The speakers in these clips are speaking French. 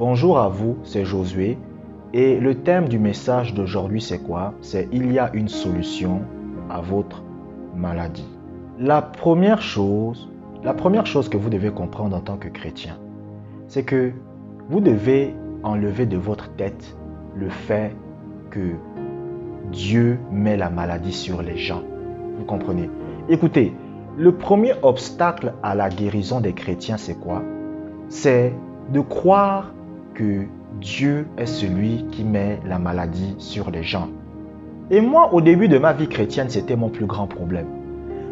Bonjour à vous, c'est Josué et le thème du message d'aujourd'hui c'est quoi? C'est il y a une solution à votre maladie. La première chose que vous devez comprendre en tant que chrétien, c'est que vous devez enlever de votre tête le fait que Dieu met la maladie sur les gens. Vous comprenez? Écoutez, le premier obstacle à la guérison des chrétiens, c'est quoi? C'est de croire que Dieu est celui qui met la maladie sur les gens. Et moi, au début de ma vie chrétienne, c'était mon plus grand problème.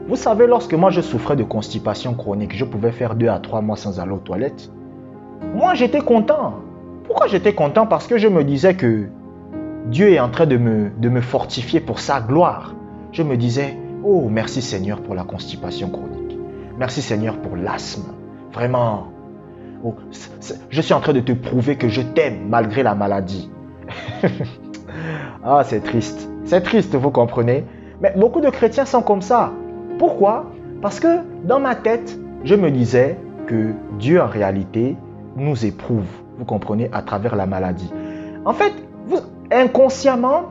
Vous savez, lorsque moi je souffrais de constipation chronique, je pouvais faire 2 à 3 mois sans aller aux toilettes. Moi, j'étais content. Pourquoi j'étais content? Parce que je me disais que Dieu est en train de me fortifier pour sa gloire. Je me disais, oh, merci Seigneur pour la constipation chronique. Merci Seigneur pour l'asthme. Vraiment, oh, je suis en train de te prouver que je t'aime malgré la maladie. Ah, c'est triste. C'est triste, vous comprenez? Mais beaucoup de chrétiens sont comme ça. Pourquoi? Parce que dans ma tête, je me disais que Dieu en réalité nous éprouve, vous comprenez, à travers la maladie. En fait, inconsciemment,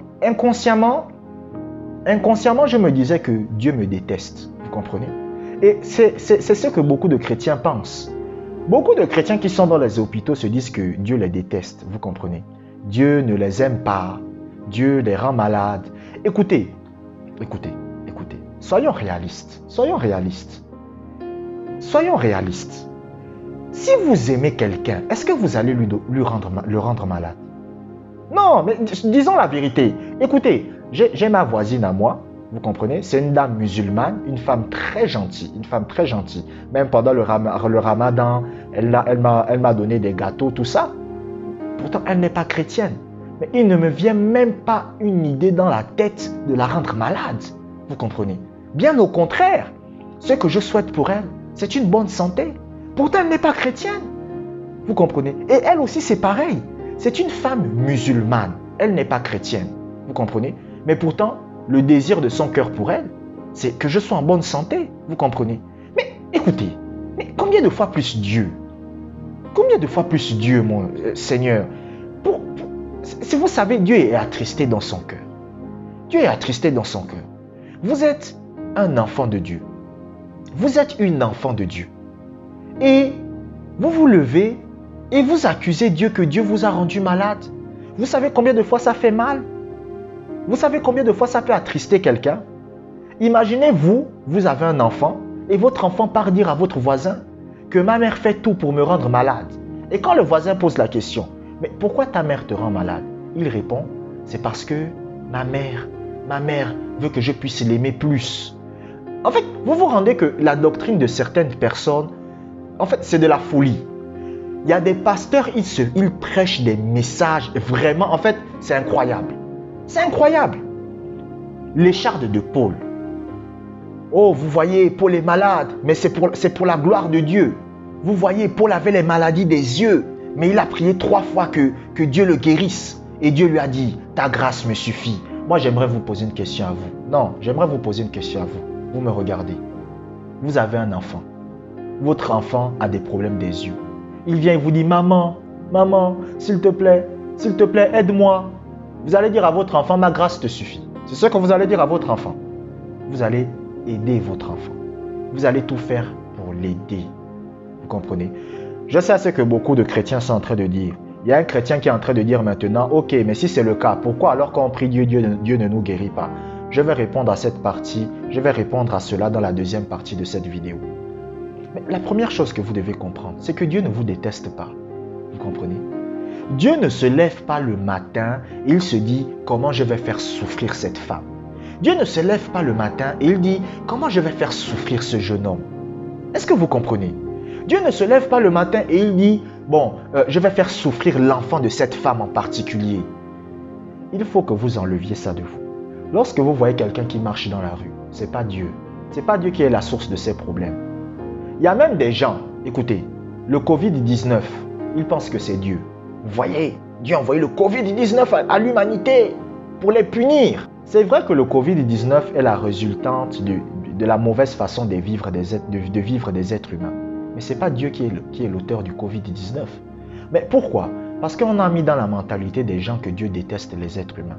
je me disais que Dieu me déteste, vous comprenez? Et c'est ce que beaucoup de chrétiens pensent. Beaucoup de chrétiens qui sont dans les hôpitaux se disent que Dieu les déteste, vous comprenez? Dieu ne les aime pas, Dieu les rend malades. Écoutez, soyons réalistes. Si vous aimez quelqu'un, est-ce que vous allez le rendre malade? Non, mais disons la vérité. Écoutez, j'ai ma voisine à moi, vous comprenez? C'est une dame musulmane, une femme très gentille. Même pendant le ramadan, elle m'a donné des gâteaux, tout ça. Pourtant, elle n'est pas chrétienne. Mais il ne me vient même pas une idée dans la tête de la rendre malade. Vous comprenez? Bien au contraire, ce que je souhaite pour elle, c'est une bonne santé. Pourtant, elle n'est pas chrétienne. Vous comprenez? Et elle aussi, c'est pareil. C'est une femme musulmane. Elle n'est pas chrétienne. Vous comprenez? Mais pourtant, le désir de son cœur pour elle, c'est que je sois en bonne santé. Vous comprenez? Mais écoutez, mais combien de fois plus Dieu? Combien de fois plus Dieu, mon Seigneur? Si vous savez, Dieu est attristé dans son cœur. Dieu est attristé dans son cœur. Vous êtes un enfant de Dieu. Vous êtes une enfant de Dieu. Et vous vous levez et vous accusez Dieu que Dieu vous a rendu malade. Vous savez combien de fois ça fait mal? Vous savez combien de fois ça peut attrister quelqu'un? Imaginez vous avez un enfant et votre enfant part dire à votre voisin que ma mère fait tout pour me rendre malade. Et quand le voisin pose la question, mais pourquoi ta mère te rend malade? Il répond, c'est parce que ma mère veut que je puisse l'aimer plus. En fait, vous vous rendez que la doctrine de certaines personnes, en fait, c'est de la folie. Il y a des pasteurs, ils prêchent des messages, vraiment, en fait, c'est incroyable. C'est incroyable. L'écharde de Paul. Oh, vous voyez, Paul est malade, mais c'est pour la gloire de Dieu. Vous voyez, Paul avait les maladies des yeux, mais il a prié 3 fois que Dieu le guérisse. Et Dieu lui a dit, ta grâce me suffit. Moi, j'aimerais vous poser une question à vous. Non, j'aimerais vous poser une question à vous. Vous me regardez. Vous avez un enfant. Votre enfant a des problèmes des yeux. Il vient et vous dit, maman, s'il te plaît, aide-moi. Vous allez dire à votre enfant, ma grâce te suffit. C'est ce que vous allez dire à votre enfant. Vous allez aider votre enfant. Vous allez tout faire pour l'aider. Vous comprenez? Je sais ce que beaucoup de chrétiens sont en train de dire. Il y a un chrétien qui est en train de dire maintenant, ok, mais si c'est le cas, pourquoi alors quand on prie Dieu, Dieu ne nous guérit pas? Je vais répondre à cette partie, je vais répondre à cela dans la deuxième partie de cette vidéo. Mais la première chose que vous devez comprendre, c'est que Dieu ne vous déteste pas. Vous comprenez? Dieu ne se lève pas le matin et il se dit, comment je vais faire souffrir cette femme? Dieu ne se lève pas le matin et il dit, comment je vais faire souffrir ce jeune homme? Est-ce que vous comprenez? Dieu ne se lève pas le matin et il dit, bon, je vais faire souffrir l'enfant de cette femme en particulier. Il faut que vous enleviez ça de vous. Lorsque vous voyez quelqu'un qui marche dans la rue, ce n'est pas Dieu. Ce n'est pas Dieu qui est la source de ses problèmes. Il y a même des gens, écoutez, le Covid-19, ils pensent que c'est Dieu. Vous voyez, Dieu a envoyé le Covid-19 à l'humanité pour les punir. C'est vrai que le Covid-19 est la résultante de la mauvaise façon de vivre des êtres humains. Mais ce n'est pas Dieu qui est l'auteur du Covid-19. Mais pourquoi? Parce qu'on a mis dans la mentalité des gens que Dieu déteste les êtres humains.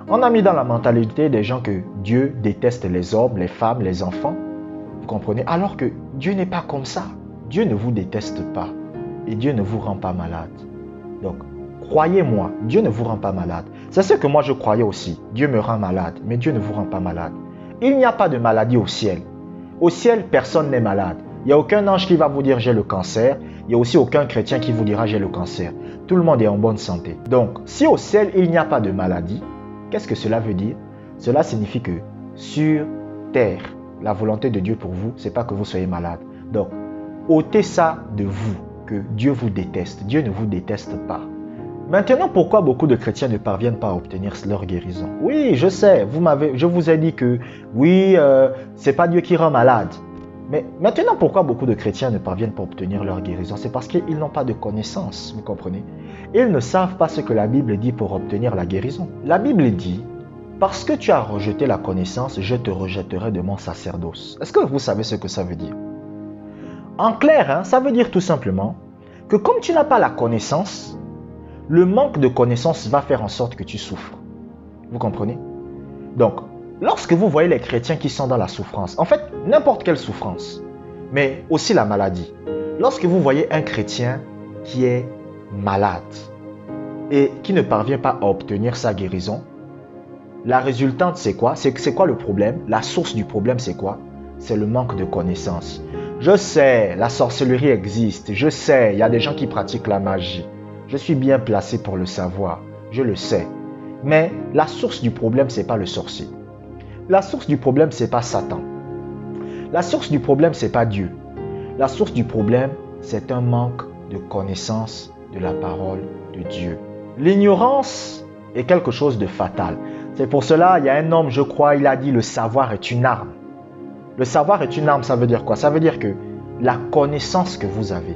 On a mis dans la mentalité des gens que Dieu déteste les hommes, les femmes, les enfants. Vous comprenez? Alors que Dieu n'est pas comme ça. Dieu ne vous déteste pas. Et Dieu ne vous rend pas malade. Donc, croyez-moi, Dieu ne vous rend pas malade. C'est ce que moi je croyais aussi. Dieu me rend malade, mais Dieu ne vous rend pas malade. Il n'y a pas de maladie au ciel. Au ciel, personne n'est malade. Il n'y a aucun ange qui va vous dire j'ai le cancer. Il n'y a aussi aucun chrétien qui vous dira j'ai le cancer. Tout le monde est en bonne santé. Donc, si au ciel, il n'y a pas de maladie, qu'est-ce que cela veut dire? Cela signifie que sur terre, la volonté de Dieu pour vous, ce n'est pas que vous soyez malade. Donc, ôtez ça de vous, que Dieu vous déteste. Dieu ne vous déteste pas. Maintenant, pourquoi beaucoup de chrétiens ne parviennent pas à obtenir leur guérison? Oui, je sais, je vous ai dit que oui, ce n'est pas Dieu qui rend malade. Mais maintenant, pourquoi beaucoup de chrétiens ne parviennent pas à obtenir leur guérison? C'est parce qu'ils n'ont pas de connaissances, vous comprenez? Ils ne savent pas ce que la Bible dit pour obtenir la guérison. La Bible dit, parce que tu as rejeté la connaissance, je te rejetterai de mon sacerdoce. Est-ce que vous savez ce que ça veut dire? En clair, ça veut dire tout simplement que comme tu n'as pas la connaissance, le manque de connaissance va faire en sorte que tu souffres. Vous comprenez? Donc, lorsque vous voyez les chrétiens qui sont dans la souffrance, en fait, n'importe quelle souffrance, mais aussi la maladie. Lorsque vous voyez un chrétien qui est malade et qui ne parvient pas à obtenir sa guérison, la résultante, c'est quoi? C'est quoi le problème? La source du problème, c'est quoi? C'est le manque de connaissance. Je sais, la sorcellerie existe. Je sais, il y a des gens qui pratiquent la magie. Je suis bien placé pour le savoir. Je le sais. Mais la source du problème, ce n'est pas le sorcier. La source du problème, ce n'est pas Satan. La source du problème, ce n'est pas Dieu. La source du problème, c'est un manque de connaissance de la parole de Dieu. L'ignorance est quelque chose de fatal. C'est pour cela, il y a un homme, je crois, il a dit le savoir est une arme. Le savoir est une arme, ça veut dire quoi? Ça veut dire que la connaissance que vous avez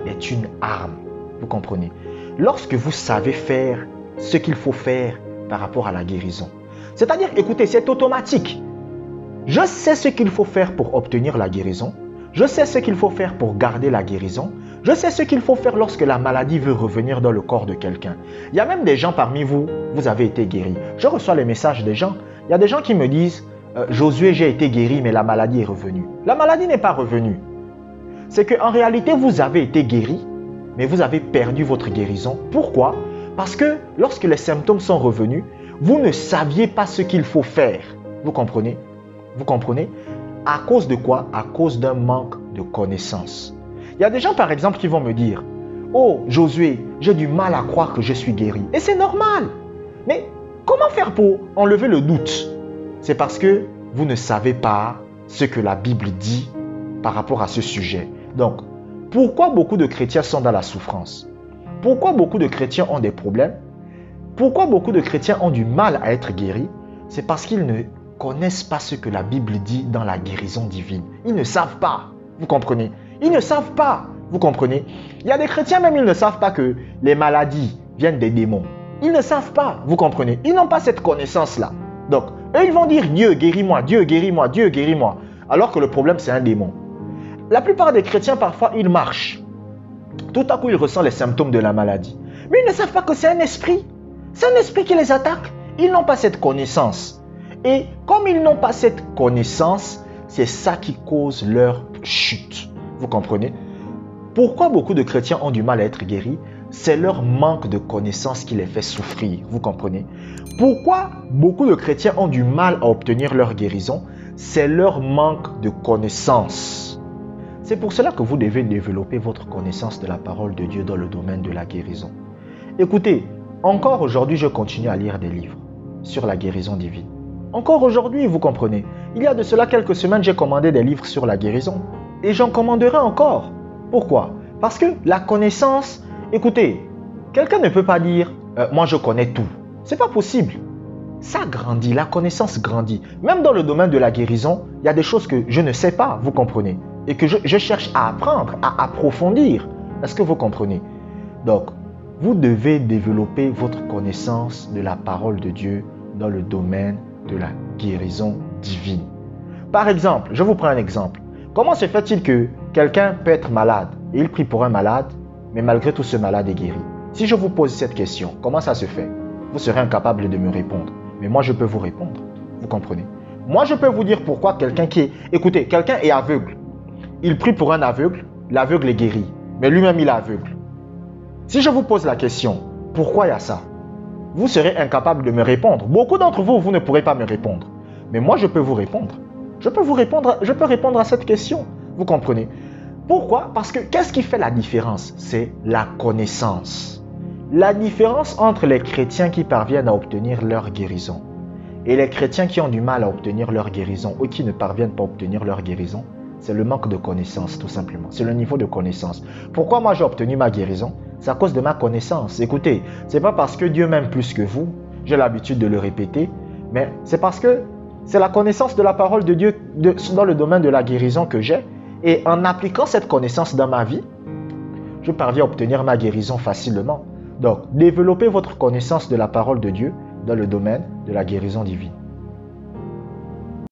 est une arme. Vous comprenez? Lorsque vous savez faire ce qu'il faut faire par rapport à la guérison. C'est-à-dire, écoutez, c'est automatique. Je sais ce qu'il faut faire pour obtenir la guérison. Je sais ce qu'il faut faire pour garder la guérison. Je sais ce qu'il faut faire lorsque la maladie veut revenir dans le corps de quelqu'un. Il y a même des gens parmi vous, vous avez été guéris. Je reçois les messages des gens. Il y a des gens qui me disent, Josué, j'ai été guéri, mais la maladie est revenue. La maladie n'est pas revenue. C'est qu'en réalité, vous avez été guéri, mais vous avez perdu votre guérison. Pourquoi? Parce que lorsque les symptômes sont revenus, vous ne saviez pas ce qu'il faut faire. Vous comprenez? Vous comprenez? À cause de quoi? À cause d'un manque de connaissance. Il y a des gens, par exemple, qui vont me dire, oh, Josué, j'ai du mal à croire que je suis guéri. Et c'est normal. Mais comment faire pour enlever le doute? C'est parce que vous ne savez pas ce que la Bible dit par rapport à ce sujet. Donc, pourquoi beaucoup de chrétiens sont dans la souffrance? Pourquoi beaucoup de chrétiens ont des problèmes? Pourquoi beaucoup de chrétiens ont du mal à être guéris? C'est parce qu'ils ne connaissent pas ce que la Bible dit dans la guérison divine. Ils ne savent pas. Vous comprenez? Ils ne savent pas. Vous comprenez? Il y a des chrétiens même, ils ne savent pas que les maladies viennent des démons. Ils ne savent pas. Vous comprenez? Ils n'ont pas cette connaissance-là. Donc, eux, ils vont dire Dieu guéris-moi, Dieu guéris-moi, Dieu guéris-moi. Alors que le problème, c'est un démon. La plupart des chrétiens, parfois, ils marchent. Tout à coup, ils ressentent les symptômes de la maladie. Mais ils ne savent pas que c'est un esprit. C'est un esprit qui les attaque. Ils n'ont pas cette connaissance. Et comme ils n'ont pas cette connaissance, c'est ça qui cause leur chute. Vous comprenez? Pourquoi beaucoup de chrétiens ont du mal à être guéris? C'est leur manque de connaissance qui les fait souffrir. Vous comprenez? Pourquoi beaucoup de chrétiens ont du mal à obtenir leur guérison? C'est leur manque de connaissance. C'est pour cela que vous devez développer votre connaissance de la parole de Dieu dans le domaine de la guérison. Écoutez, encore aujourd'hui, je continue à lire des livres sur la guérison divine. Encore aujourd'hui, vous comprenez. Il y a de cela quelques semaines, j'ai commandé des livres sur la guérison. Et j'en commanderai encore. Pourquoi? Parce que la connaissance, écoutez, quelqu'un ne peut pas dire moi je connais tout. C'est pas possible. Ça grandit, la connaissance grandit. Même dans le domaine de la guérison, il y a des choses que je ne sais pas, vous comprenez. Et que je cherche à apprendre, à approfondir. Est-ce que vous comprenez? Donc, vous devez développer votre connaissance de la parole de Dieu dans le domaine de la guérison divine. Par exemple, je vous prends un exemple. Comment se fait-il que quelqu'un peut être malade et il prie pour un malade, mais malgré tout ce malade est guéri? Si je vous pose cette question, comment ça se fait? Vous serez incapable de me répondre. Mais moi, je peux vous répondre. Vous comprenez? Moi, je peux vous dire pourquoi quelqu'un qui est... Écoutez, quelqu'un est aveugle. Il prie pour un aveugle, l'aveugle est guéri. Mais lui-même, il est aveugle. Si je vous pose la question, pourquoi il y a ça? Vous serez incapable de me répondre. Beaucoup d'entre vous, vous ne pourrez pas me répondre. Mais moi, je peux vous répondre. Je peux répondre à cette question. Vous comprenez? Pourquoi? Parce que qu'est-ce qui fait la différence? C'est la connaissance. La différence entre les chrétiens qui parviennent à obtenir leur guérison et les chrétiens qui ont du mal à obtenir leur guérison ou qui ne parviennent pas à obtenir leur guérison, c'est le manque de connaissance, tout simplement. C'est le niveau de connaissance. Pourquoi moi j'ai obtenu ma guérison? C'est à cause de ma connaissance. Écoutez, c'est pas parce que Dieu m'aime plus que vous, j'ai l'habitude de le répéter, mais c'est parce que c'est la connaissance de la parole de Dieu dans le domaine de la guérison que j'ai. Et en appliquant cette connaissance dans ma vie, je parviens à obtenir ma guérison facilement. Donc, développez votre connaissance de la parole de Dieu dans le domaine de la guérison divine.